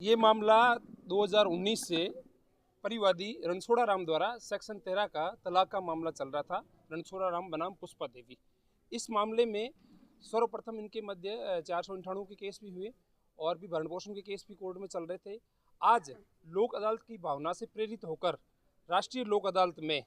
ये मामला 2019 से परिवादी रणछोड़ा राम द्वारा सेक्शन 13 का तलाक का मामला चल रहा था। रणछोड़ा राम बनाम पुष्पा देवी। इस मामले में सर्वप्रथम इनके मध्य 498 के केस भी हुए और भी भरण पोषण के केस भी कोर्ट में चल रहे थे। आज लोक अदालत की भावना से प्रेरित होकर राष्ट्रीय लोक अदालत में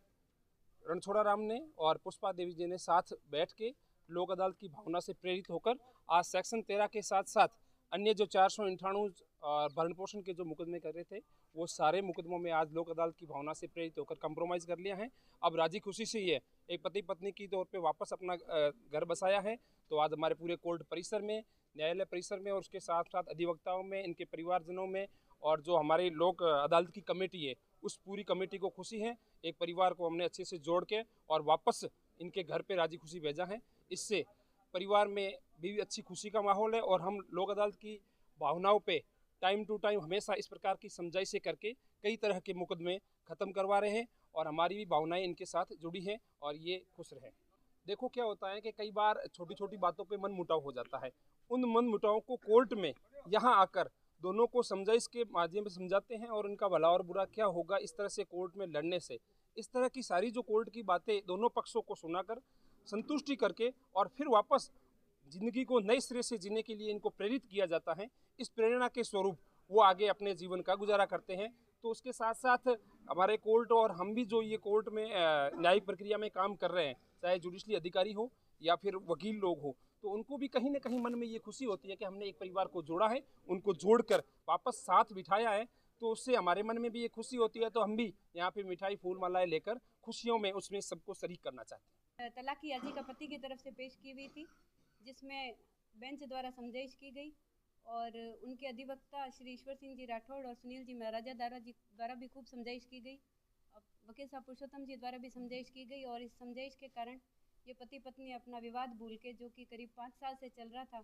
रणछोड़ा राम ने और पुष्पा देवी जी ने साथ बैठ के लोक अदालत की भावना से प्रेरित होकर आज सेक्शन 13 के साथ साथ अन्य जो 498 भरण पोषण के जो मुकदमे कर रहे थे वो सारे मुकदमों में आज लोक अदालत की भावना से प्रेरित होकर कंप्रोमाइज़ कर लिया है। अब राजी खुशी से ये एक पति पत्नी की तौर पे वापस अपना घर बसाया है। तो आज हमारे पूरे कोर्ट परिसर में, न्यायालय परिसर में और उसके साथ साथ अधिवक्ताओं में, इनके परिवारजनों में और जो हमारी लोक अदालत की कमेटी है उस पूरी कमेटी को खुशी है। एक परिवार को हमने अच्छे से जोड़ के और वापस इनके घर पे राजी खुशी भेजा है। इससे परिवार में भी अच्छी खुशी का माहौल है और हम लोक अदालत की भावनाओं पे टाइम टू टाइम हमेशा इस प्रकार की समझाइशें करके कई तरह के मुकदमे ख़त्म करवा रहे हैं और हमारी भी भावनाएं इनके साथ जुड़ी हैं और ये खुश रहें। देखो क्या होता है कि कई बार छोटी छोटी बातों पे मन मुटाव हो जाता है। उन मन मुटाव को कोर्ट में यहाँ आकर दोनों को समझाइश के माध्यम से समझाते हैं और उनका भला और बुरा क्या होगा इस तरह से कोर्ट में लड़ने से। इस तरह की सारी जो कोर्ट की बातें दोनों पक्षों को सुनाकर संतुष्टि करके और फिर वापस जिंदगी को नए सिरे से जीने के लिए इनको प्रेरित किया जाता है। इस प्रेरणा के स्वरूप वो आगे अपने जीवन का गुजारा करते हैं। तो उसके साथ साथ हमारे कोर्ट और हम भी जो ये कोर्ट में न्यायिक प्रक्रिया में काम कर रहे हैं, चाहे जुडिशली अधिकारी हो या फिर वकील लोग हो, तो उनको भी कहीं ना कहीं मन में ये खुशी होती है कि हमने एक परिवार को जोड़ा है, उनको जोड़कर वापस साथ बिठाया है। तो उससे हमारे मन में भी ये खुशी होती है। तो हम भी यहाँ पे मिठाई फूल मालाएं लेकर खुशियों में उसमें सबको शरीक करना चाहते हैं। तलाक की याचिका पति की तरफ से पेश की हुई थी, जिसमें बेंच द्वारा समझाइश की गई और उनके अधिवक्ता श्री ईश्वर सिंह जी राठौड़ और सुनील जी महाराजा द्वारा भी खूब समझाइश की गई। वकील साहब पुरुषोत्तम जी द्वारा भी समझाइश की गई और इस समझाइश के कारण ये पति पत्नी अपना विवाद भूल के, जो कि करीब 5 साल से चल रहा था,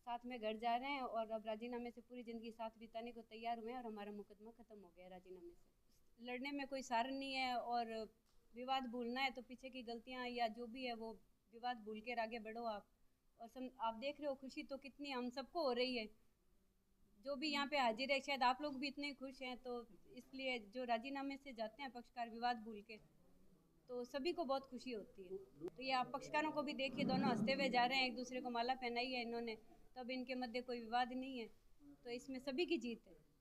साथ में घर जा रहे हैं और अब राजीनामे से पूरी ज़िंदगी साथ बिताने को तैयार हुए हैं और हमारा मुकदमा ख़त्म हो गया राजीनामे से। लड़ने में कोई सार नहीं है और विवाद भूलना है तो पीछे की गलतियाँ या जो भी है वो विवाद भूल कर आगे बढ़ो आप। और आप देख रहे हो खुशी तो कितनी हम सबको हो रही है। जो भी यहाँ पे हाजिर है शायद आप लोग भी इतने खुश हैं, तो इसलिए जो राजीनामे से जाते हैं पक्षकार विवाद भूल के, तो सभी को बहुत खुशी होती है। तो ये आप पक्षकारों को भी देखिए, दोनों हंसते हुए जा रहे हैं, एक दूसरे को माला पहनाई है इन्होंने, तब इनके मध्य कोई विवाद नहीं है, तो इसमें सभी की जीत है।